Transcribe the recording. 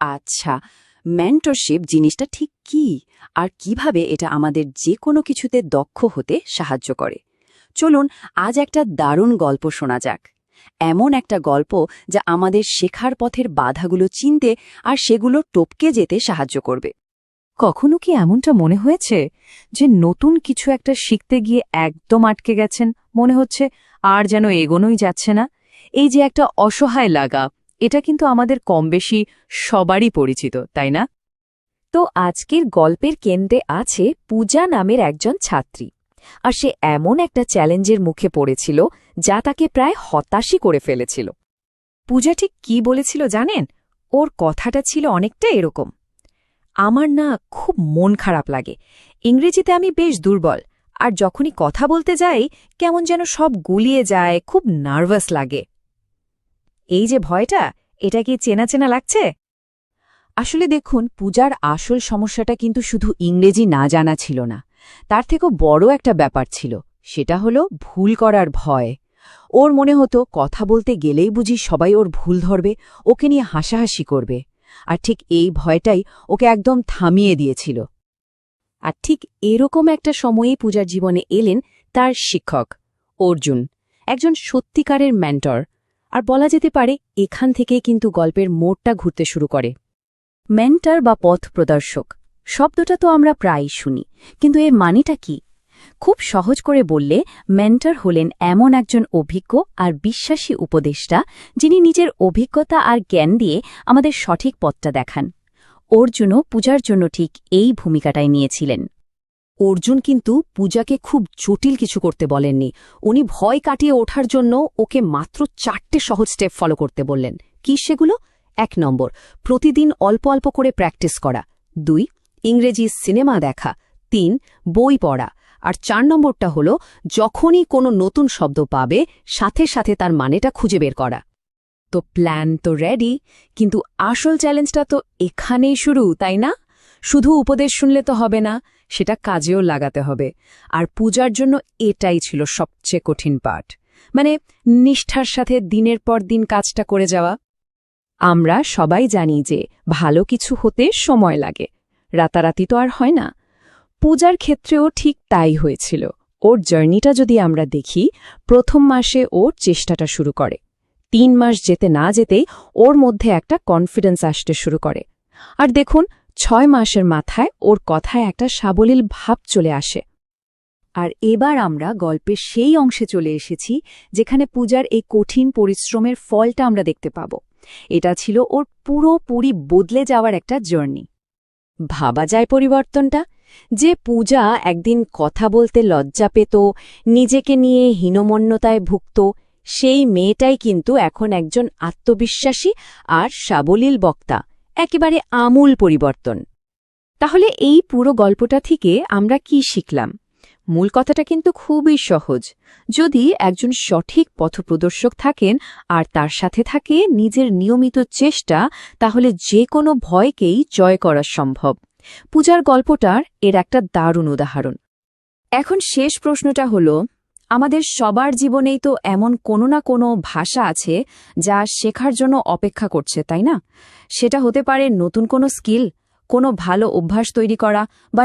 আচ্ছা, মেন্টরশিপ জিনিসটা ঠিক কি আর কিভাবে এটা আমাদের যে কোনো কিছুতে দক্ষ হতে সাহায্য করে? চলুন আজ একটা দারুণ গল্প শোনা যাক। এমন একটা গল্প যা আমাদের শেখার পথের বাধাগুলো চিনতে আর সেগুলো টপকে যেতে সাহায্য করবে। কখনো কি এমনটা মনে হয়েছে যে নতুন কিছু একটা শিখতে গিয়ে একদম আটকে গেছেন, মনে হচ্ছে আর যেন এগোনোই যাচ্ছে না? এই যে একটা অসহায় লাগা, এটা কিন্তু আমাদের কম বেশি সবারই পরিচিত, তাই না? তো আজকের গল্পের কেন্দ্রে আছে পূজা নামের একজন ছাত্রী, আর সে এমন একটা চ্যালেঞ্জের মুখে পড়েছিল যা তাকে প্রায় হতাশই করে ফেলেছিল। পূজা ঠিক কি বলেছিল জানেন? ওর কথাটা ছিল অনেকটা এরকম: আমার না খুব মন খারাপ লাগে, ইংরেজিতে আমি বেশ দুর্বল, আর যখনই কথা বলতে যাই কেমন যেন সব গুলিয়ে যায়, খুব নার্ভাস লাগে। এই যে ভয়টা, এটা কি চেনা চেনা লাগছে? আসলে দেখুন, পূজার আসল সমস্যাটা কিন্তু শুধু ইংরেজি না জানা ছিল না, তার থেকেও বড় একটা ব্যাপার ছিল। সেটা হলো ভুল করার ভয়। ওর মনে হতো কথা বলতে গেলেই বুঝি সবাই ওর ভুল ধরবে, ওকে নিয়ে হাসাহাসি করবে। আর ঠিক এই ভয়টাই ওকে একদম থামিয়ে দিয়েছিল। আর ঠিক এরকম একটা সময়েই পূজার জীবনে এলেন তার শিক্ষক অর্জুন, একজন সত্যিকারের মেন্টর। আর বলা যেতে পারে এখান থেকেই কিন্তু গল্পের মোড়টা ঘুরতে শুরু করে। মেন্টর বা পথ প্রদর্শক শব্দটা তো আমরা প্রায়ই শুনি, কিন্তু এর মানেটা কি? খুব সহজ করে বললে, মেন্টর হলেন এমন একজন অভিজ্ঞ আর বিশ্বাসী উপদেষ্টা, যিনি নিজের অভিজ্ঞতা আর জ্ঞান দিয়ে আমাদের সঠিক পথটা দেখান। অর্জুনও পূজার জন্য ঠিক এই ভূমিকাটাই নিয়েছিলেন। অর্জুন কিন্তু পূজাকে খুব জটিল কিছু করতে বলেননি। উনি ভয় কাটিয়ে ওঠার জন্য ওকে মাত্র 4টে সহজ স্টেপ ফলো করতে বললেন। কি সেগুলো? 1 নম্বর, প্রতিদিন অল্প অল্প করে প্র্যাকটিস করা। 2, ইংরেজি সিনেমা দেখা। 3, বই পড়া। আর 4 নম্বরটা হল, যখনই কোনো নতুন শব্দ পাবে সাথে সাথে তার মানেটা খুঁজে বের করা। তো প্ল্যান তো রেডি, কিন্তু আসল চ্যালেঞ্জটা তো এখানেই শুরু, তাই না? শুধু উপদেশ শুনলে তো হবে না, সেটা কাজেও লাগাতে হবে। আর পূজার জন্য এটাই ছিল সবচেয়ে কঠিন পাঠ, মানে নিষ্ঠার সাথে দিনের পর দিন কাজটা করে যাওয়া। আমরা সবাই জানি যে ভালো কিছু হতে সময় লাগে, রাতারাতি তো আর হয় না। পূজার ক্ষেত্রেও ঠিক তাই হয়েছিল। ওর জার্নিটা যদি আমরা দেখি, প্রথম মাসে ওর চেষ্টাটা শুরু করে। 3 মাস যেতে না যেতেই ওর মধ্যে একটা কনফিডেন্স আসতে শুরু করে। আর দেখুন, 6 মাসের মাথায় ওর কথায় একটা সাবলীল ভাব চলে আসে। আর এবার আমরা গল্পের সেই অংশে চলে এসেছি যেখানে পূজার এই কঠিন পরিশ্রমের ফলটা আমরা দেখতে পাব। এটা ছিল ওর পুরোপুরি বদলে যাওয়ার একটা জার্নি। ভাবা যায় পরিবর্তনটা? যে পূজা একদিন কথা বলতে লজ্জা পেত, নিজেকে নিয়ে হীনমন্যতায় ভুগত, সেই মেয়েটাই কিন্তু এখন একজন আত্মবিশ্বাসী আর সাবলীল বক্তা। একেবারে আমূল পরিবর্তন। তাহলে এই পুরো গল্পটা থেকে আমরা কি শিখলাম? মূল কথাটা কিন্তু খুবই সহজ। যদি একজন সঠিক পথপ্রদর্শক থাকেন আর তার সাথে থাকে নিজের নিয়মিত চেষ্টা, তাহলে যে কোনো ভয়কেই জয় করা সম্ভব। পূজার গল্পটার এর একটা দারুণ উদাহরণ। এখন শেষ প্রশ্নটা হলো, আমাদের সবার জীবনেই তো এমন কোনো না কোনো ভাষা আছে যা শেখার জন্য অপেক্ষা করছে, তাই না? সেটা হতে পারে নতুন কোনো স্কিল, কোনো ভালো অভ্যাস তৈরি করা, বা